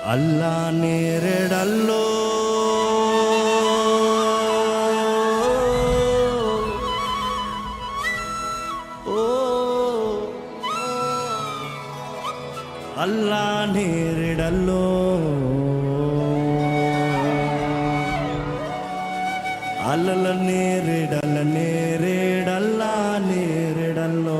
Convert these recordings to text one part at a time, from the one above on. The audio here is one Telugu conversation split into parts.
ಅಲ್ಲಾ ನೇರೆಡಲ್ಲೋ అల్లా నేరెడల్లో అల్లల నేరెడల్ల నేరేడల్లా నేరెడల్లో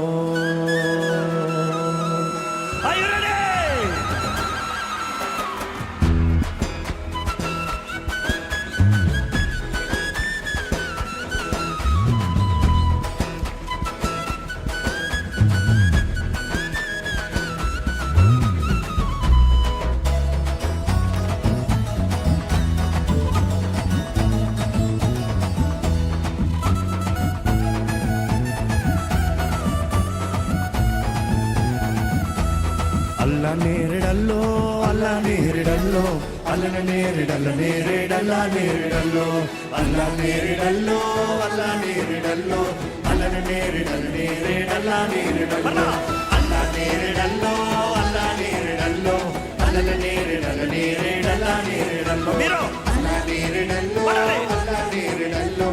అల్లా నేరెడల్లో అల్లా నేరెడల్లో అల్లన నేరెడల్ల నేరేడల్లా నేరెడల్లో అల్లా నేరెడల్లో అల్లా నేరెడల్లో అల్లన నేరెడల్ల నేరేడల్లా నేరెడల్లో అల్లా నేరెడల్లో అల్లా నేరెడల్లో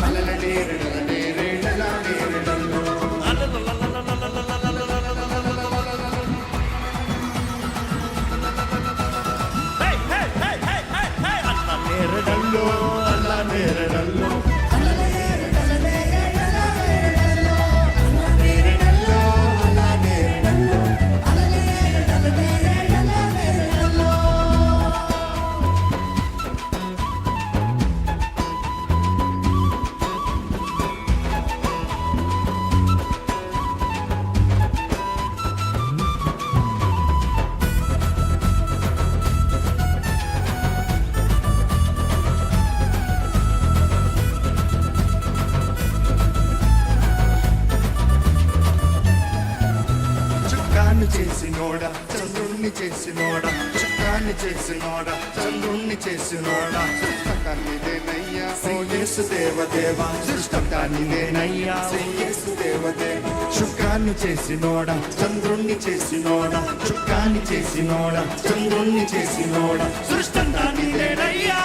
అల్లన నేరెడల్ల నేరేడల్లా నేరెడల్లో అల్లా నేరెడల్లో అల్లా నేరెడల్లో అల్లన నేరెడల్ల నేరేడల్లా నేరెడల్లో నేరెడల్లో అల్లా నేరెడల్లో చేసినోడా చంద్రుణ్ణి చేసినోడా చుక్కాన్ని చేసినోడా చంద్రుణ్ణి చేసినోడా సృష్టకాన్నిదేనయ్యా శ్రీ యేసు దేవదేవా సృష్టకాన్నిదేనయ్యా శ్రీ యేసు దేవదేవా శుక్రాన్ని చేసినోడా చంద్రుణ్ణి చేసినోడా చుక్కాన్ని చేసినోడా చంద్రుణ్ణి చేసినోడా సృష్టకాన్నిదేనయ్యా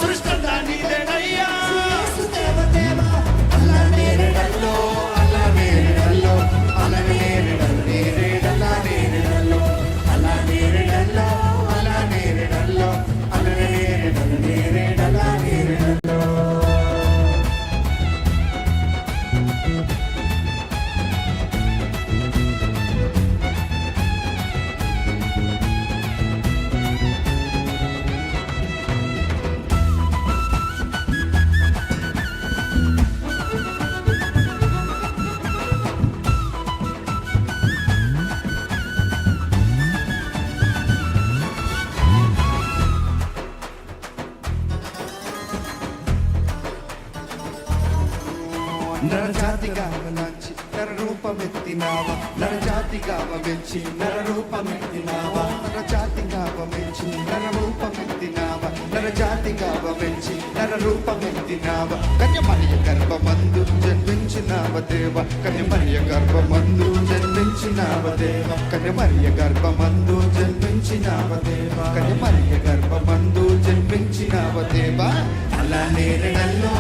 సృష్టకాన్నిదేనయ్యా అల్లా నేరెడల్లో అల్లా నేరెడల్లో అల్లా నేరెడల్లో నేరేడల్లా నేరెడల్లో అల్లా నేరెడల్లో అల్లా నేరెడల్లో అల్లా నేరెడల్లో నేరేడల్లా నేరెడల్లో నరజాతిగా అవలాంచి నరరూపమెత్తినావా నరజాతిగా అవమెచ్చి నరరూపమెత్తినావా నరజాతిగా అవమెచ్చి నరరూపమెత్తినావా నరజాతిగా అవమెచ్చి నరరూపమెత్తినావా కన్యమరియ గర్భమందు జన్మించినావ దేవ కన్యమరియ గర్భమందు జన్మించినావ దేవ కన్యమరియ గర్భమందు జన్మించినావ దేవ కన్యమరియ గర్భమందు జన్మించినావ దేవ అలా నేరెడల్లో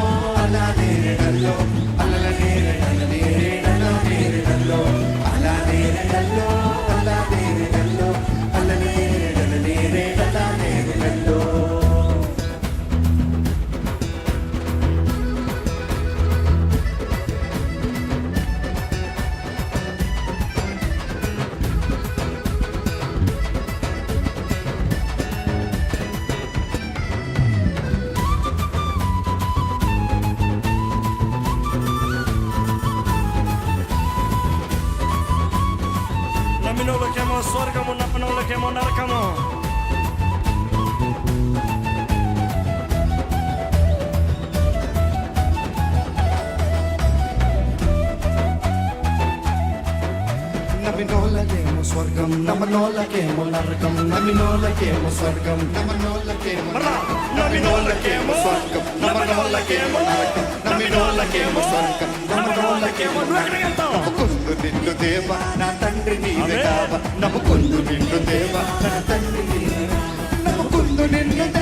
అలా నేరెడల్లో అలల నేరెడల్ల నేరేడల్ల నేరెడల్లో అలా నేరెడల్లో అలా నేరెడల్లో అలల నేరెడల్ల నేరేడల్ల నేరెడల్లో స్వర్గం నమనోళ్ళకేమో నరకం నమ్మినోళ్ళకేమో స్వర్గం నమనోళ్ళకేమో నరకం నమ్మినోళ్ళకేమో స్వర్గం నమనోళ్ళకేమో నరకం నమ్మినోళ్ళకేమో స్వర్గం నమనోళ్ళకేమో నమ్ముకుందు నిన్ను దేవ నా తండ్రి నీవే కావ నమ్ముకుందు నిన్ను దేవ నా తండ్రి నీవే నమ్ముకుందు నిన్ను దేవ